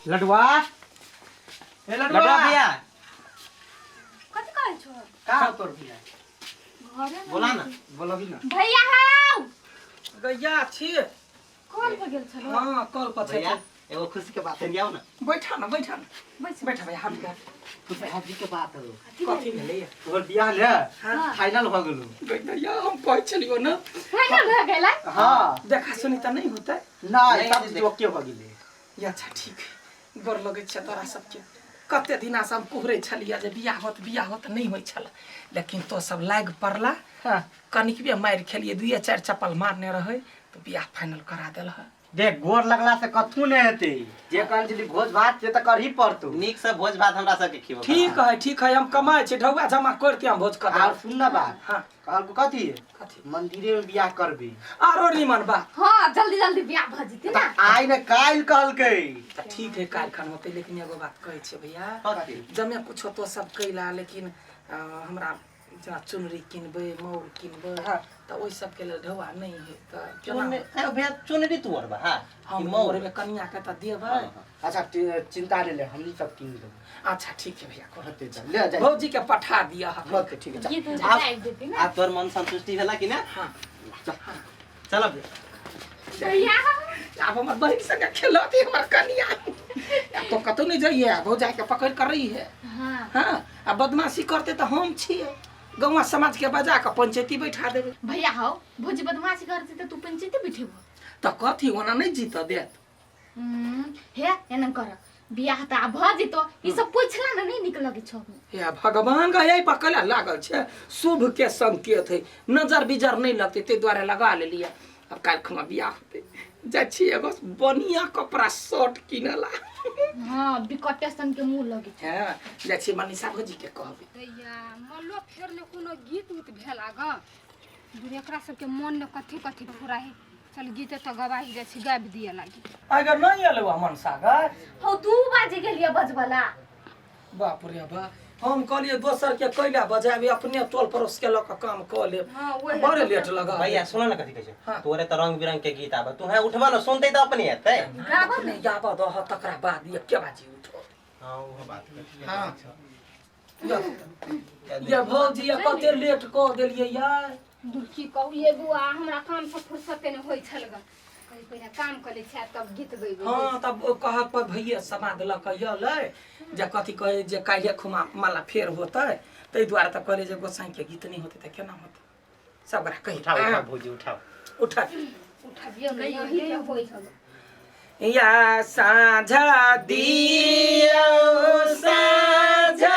लडुआ ए लडुआ भैया कथि कहै छो का तोर भैया घरे बोला ना बोलबी ना भैया हाउ गैया छी कॉल पर गेल छलो हां कॉल पर छै भैया एगो खुशी के बात है जाओ ना बैठा ना बैठ बैठा भाई हाथ का खुशी हाजी के बात है कथि भेलै तोर बियाह ले हां फाइनल हो गेलु गैया हम कहै छलियो ना फाइनल भ गेलै हां देखा सुनी त नहीं होता ना सब ओके हो गेलै या अच्छा ठीक है गोर लगै छै तोरा सबके कते दिना से हम कुहरे छलिया जे बियाह होत नहीं होय छल लेकिन तो सब लाग पड़ला हां कनिक भी मार खेलिए दुइये चार चप्पल मारने रहे तो बियाह फाइनल करा देल है देख गोर लगला से कथु नहीं हेते जे कहन जली भोज भात से त करही पड़तो नीक से भोज भात हमरा सब के खियो ठीक है हम कमाए छै ढौआ जमा करते हम भोज कर और सुन ना बात हां कहल को कथि कथि मंदिरे में बियाह करबी आरो निमन बा हां जल्दी जल्दी बियाह भ जति ना आई ने काल कहलकै त ठीक है काल खान होते लेकिन एगो बात कहै छै भैया कथि जमे कुछ तो सब कैला लेकिन हमरा जना चुनरी किनबे मौर किनबे त ओइ सब के लेल ढौआ नहीं है त केना ए भैया चुनरी तोर बा हां हम मौर में कन्या के त देबै अच्छा चिंता नहीं ले हमनी सब किन दो अच्छा ठीक है भैया कहते जा ले जा भौजी के पठा दिया ओके ठीक है गीत गाइब देती ना आप तोर मन संतुष्टि भेला कि ना हां चल भैया अब हमर बहिन संगे खेलती हमर कन्या अब तो कतौ नहीं जाइए भौजा के पकड़ कर रही है हां हां अब बदमाशी करते तो हम छिए गौवा समाज के बजा के पंचायती बैठा देबे भैया हाउ भोज बदमाशी करते त तू पंचायती बैठेबो त कथि ओना नहीं जीत देत हे एना कर बियाह त भ जितो ई सब पूछला न नहीं निक लगे छ या भगवान का यही पकड़ा लागल छे शुभ के संकेत है नजर बिजर नहीं लगते ते द्वारा लगा ले लिया अब काल खमा बियाह होते जा छी एगो बनिया कपड़ा शर्ट किनला हां बिकटेशन के मुंह लगे छ हां जा छी मनीषा भौजी के कहबे दैया मल्लो फेर ने कोनो गीत उत भेला ग दूर एकरा सबके मन ने कथि कथि फुराही चल गीते तो गवाही जे छी गाबि दिए लागी अगर नहीं आले मन सागर हो तू बाजे गेलिए बजबला बाप रे बा हम कहलिए दोसर के कैला बजाबे अपने टोल पड़ोस के लोग काम क ले बड़े लेट लगा भैया सुन ना कथि कहै हाँ। छै तोरे त रंग बिरंग के गीत आबे तू है उठबा ना सुनते त अपने हेतै गाबा नहीं गाबा दह तकरा बाद ये के बाजी उठो हां वो बात कर हां ये भौजी ये कते लेट क देलिए यार दुखी कहलिए बुआ हमरा काम से फुर्सत ने होई छल ग कहि पहिने काम क ले छै तब गीत गइबे हां तब कहत पर भैया समाद ल क यले जे कथि कहे जे काल्हे खुमा माला फेर होतै तै द्वारा त करे जे गोसाई के गीत नहीं होते त केना होतै सबरा कहि उठाओ भौजी उठाओ उठा उठाबियो नहीं यही के होई छल या साझा दियो साझा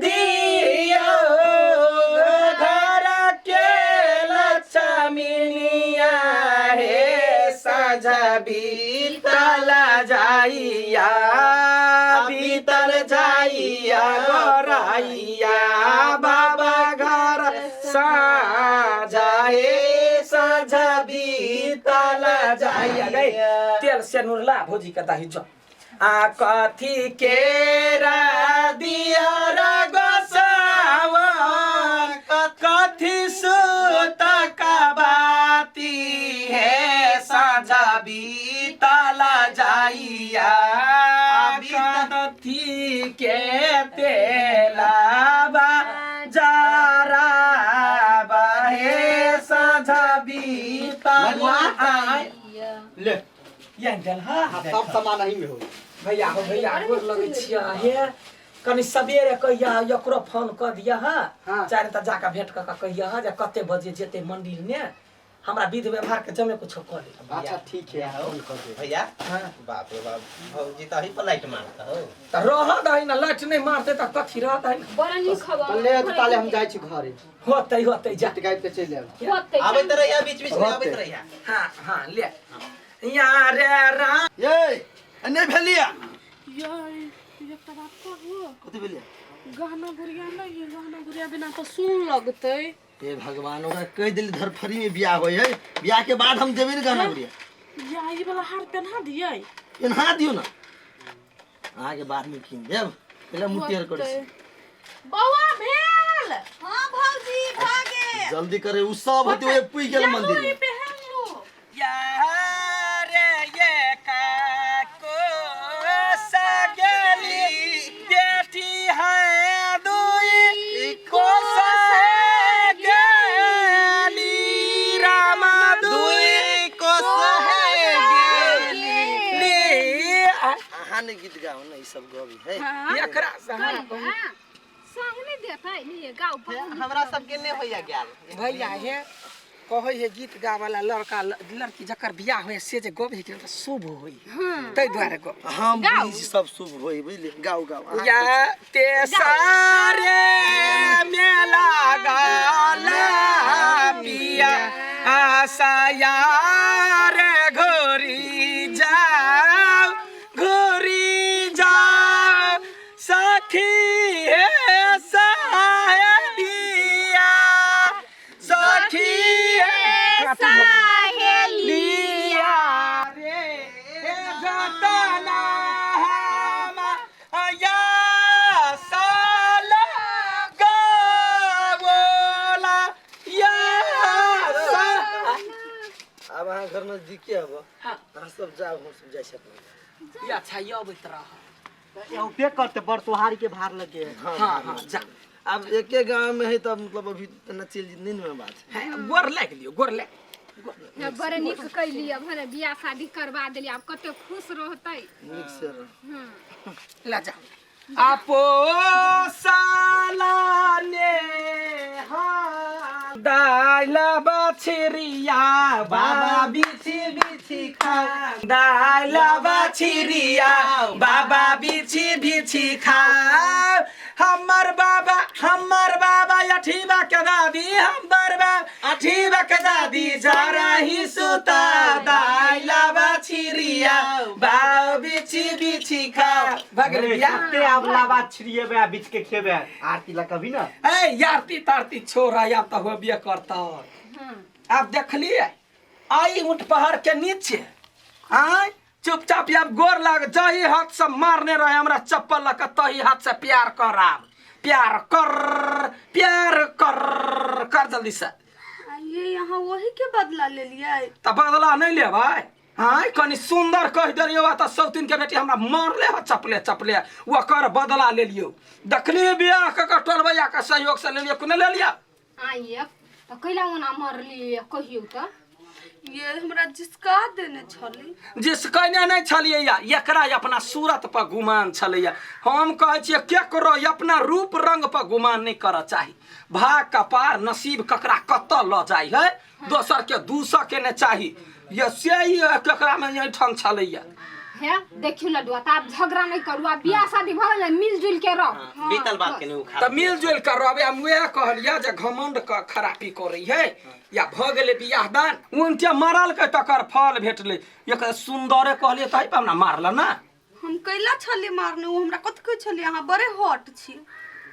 दियो घर के लक्ष्मीनिया हे साझा बीतला जाइया बीतल जाइया गोराइया बाबा घर साझा हे साझा बीतला जाइया गई तेल से नुरला भौजी का दाही जो आ कथी के रा दिया रा गोसावन कथी सुत का बाती है साझा बीतला जाइया कथी के तेलाबा जारा बाहे साझा बीतला ले ये जल हां सब सामान ही में हो भैया हो भैया गोर लगे छिया हे कनी सबेरे कहिया एकरो फोन क दिया हां चाहे त जाका भेंट क कहिया हां जे कते बजे जेते मंदिर ने हमरा विध व्यवहार के जमे कुछ क ले अच्छा ठीक है फोन कर दे भैया हां बाप रे बाप भौजी त ही पलाइट मारता हो त रह दही न लट नहीं मारते त कथि रहत है बड़ा नी खबर ले ताले हम जाई छी घरे होते जा गीत गाइब के चल आब होते आबे त रहिया बीच बीच में आबे त रहिया हां हां ले या रे रा ये एने भेलिया यार एकटा बात कहू कथि भेलिया गहना गुड़िया नहीं गहना गुड़िया बिना तो सुन लगते हे भगवान ओकरा कह दिल धरफरी में बियाह होय है बियाह के बाद हम देबे न गाना बुढ़िया या ई वाला हार पहना दिए पहना दियो ना आगे बाद में किन देब पहले मुटियर कर बौआ भेल हां भौजी भागे जल्दी करे उ सब होते ओए पुई गेल मंदिर में पहन लो या रे ये का को ने गीत गाओ ना, ई सब गबी है। हाँ एकरा से हमरा हाँ संग नहीं देता है नहीं गाँव पर हमरा सबके नहीं होइया गेल भैया हे कहै है गीत गावला लड़का लड़की जकर बियाह होय से जे गबे के शुभ होई तै द्वारे गब हम बुझी सब शुभ होई बुझले। गाओ गाओ या ते सारे मेला गाला पिया आशा यार घोरी जाओ सखी हे सहेलिया सखी हे सहेलिया रे जतना हम या साला गावला या अब अहाँ घर नजदीके अब अहाँ सब जाओ, हम सब जाय छथि। ये अच्छा ये अबैत रह यौ पे करते बड़ सोहारी के भार लगे। हां जा अब एके गांव में है तब मतलब अभी ना चल नींद में बात है। गोर लाग लियो गोर लाग बड़े निक कैली अब है बियाह शादी करवा देली अब कते खुश रहतै नीक से रह। ला जा आपो साला ने दाइल बछरिया बाबा बिछि बिछि खा दाइल बछरिया बाबा बिछि बिछि खा हमर बाबा अठीबा के दादी हमर बाबा अठीबा के दादी जरा ही सुता दाइल बछरिया बाबा बिछि बिछि खा भगले बिया ते अब लाबा छिड़िए बे बीच के खेबे आरती ला कभी ना। ए यारती तारती छोरा या तो होबे करता। आप देखलिए आई ऊंट पहाड़ के नीचे आय चुपचाप अब गोर लाग जही हाथ से मारने रहे हमरा चप्पल लग तही हाथ से प्यार कराब प्यार कर जल्दी से। ये यहाँ वही के बदला ले लिया त बदला नहीं ले भाई हाँ कनी सुंदर कह दियो त सौतीन के बेटी हमरा मारले हो चपले वो कर बदला ले लियो। देखलिए बियाह के कटल भैया के सहयोग से ले लियो कोने ले लिया आइए तो कैला ओना मरली कहियो त ये हमरा जिसका देने छली जिस कहने नहीं छलिए या एकरा अपना सूरत पर गुमान छलिए। हम कहे छिए केकरो अपना रूप रंग पर गुमान नहीं कर चाही। भाग कपार नसीब ककरा कत ल जाई है दोसर के दूसर के ने चाही ये से ही केकरा में यही ठन छलिए। है देखियो लडुआ त आप झगड़ा नहीं करू आप बियाह शादी भ गेल मिलजुल के रह बीतल बात के नहीं उखा त मिलजुल कर रहबे। हम वह कहलिया जे घमंड क खराबी करै है या भ गेले बियाह दान उनके मरल के तकर फल भेटले एक सुंदरे कहलिए तही पर हमरा मारल ना। हम कैला छली मारने वो हमरा कत कह छली यहाँ बड़े हॉट छी।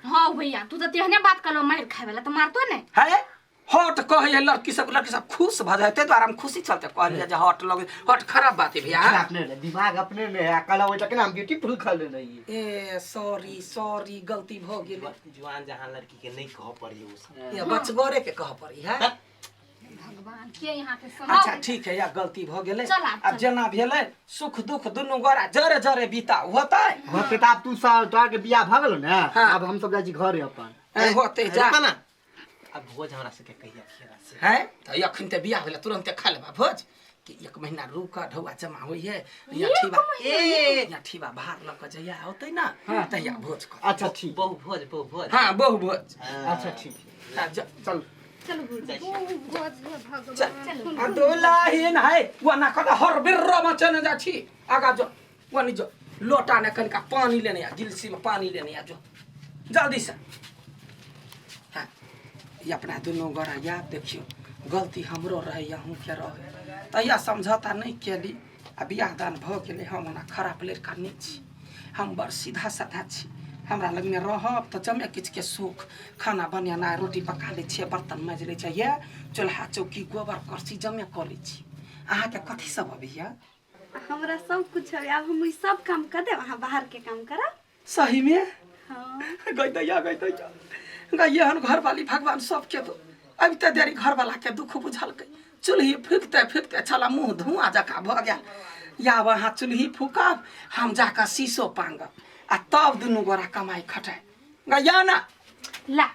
हाँ भैया तू तो तेहने बात कलो मार खाए वाला तो मारतो ने है हट कहे लड़की सब खुश भ जाए ते द्वारा हम खुशी चलते कहलिए जे हट लगे हट खराब बात है भैया अपने ने दिमाग अपने ने कला होय तक नाम ब्यूटीफुल खले नहीं ए सॉरी गलती भ गेल। जवान जहां लड़की के नहीं कह पड़ी उस ये बचगोरे के कह पड़ी है भगवान के यहाँ के अच्छा ठीक है या गलती भ गेले अब जना भेले सुख दुख दुनु गोरा जरे जरे बीता होता है होते त अब तू साल तोरा के बियाह भ गेलो ना अब हम सब जाई छी घरे अपन होते जा ना अब भोज हमरा से के कहिया खेरा से है त यखन ते बियाह भेले तुरंत खा लेबा भोज कि एक महीना रुक ढौआ जमा होई है या ठीबा भार ल क जया होतै ना तहिया भोज कर। अच्छा ठीक बहु भोज हां बहु भोज अच्छा ठीक चल चलो भोज भगवान आ दुलाहिन है वना कदा हर बिर्र मचने जा छी आगा जो वनी जो लोटा ने कनका पानी लेने आ गिलसी में पानी लेने आ जो जल्दी से। हां ये अपना दोनों गोरा याद देखियो गलती हमरो रहे यहूं के रहे तैया समझौता नहीं केली आ बियाह दान भ गेले हम ओना खराब लड़का नहीं छी हम बड़ सीधा साधा छी हमरा लग में रहब तो जमे किछ के सुख खाना बनाना रोटी पका ले छी बर्तन माज ले छी ये चूल्हा चौकी गोबर करसी जमे कर ले छी। अहाँ के कथि सब अबैया हमरा सब कुछ है अब हम ई सब काम कर दे वहां बाहर के काम करा सही में हां गइदैया गइया हन घर वाली भगवान सब के दो अभी त देरी घर वाला के दुख बुझल के चूल्ही फूकते छला मुंह धुआं जका भ गया या वहां चूल्ही फूकब हम जाका शीशो पांगब आ तब दुनु गोरा कमाई खटाए गया ना ला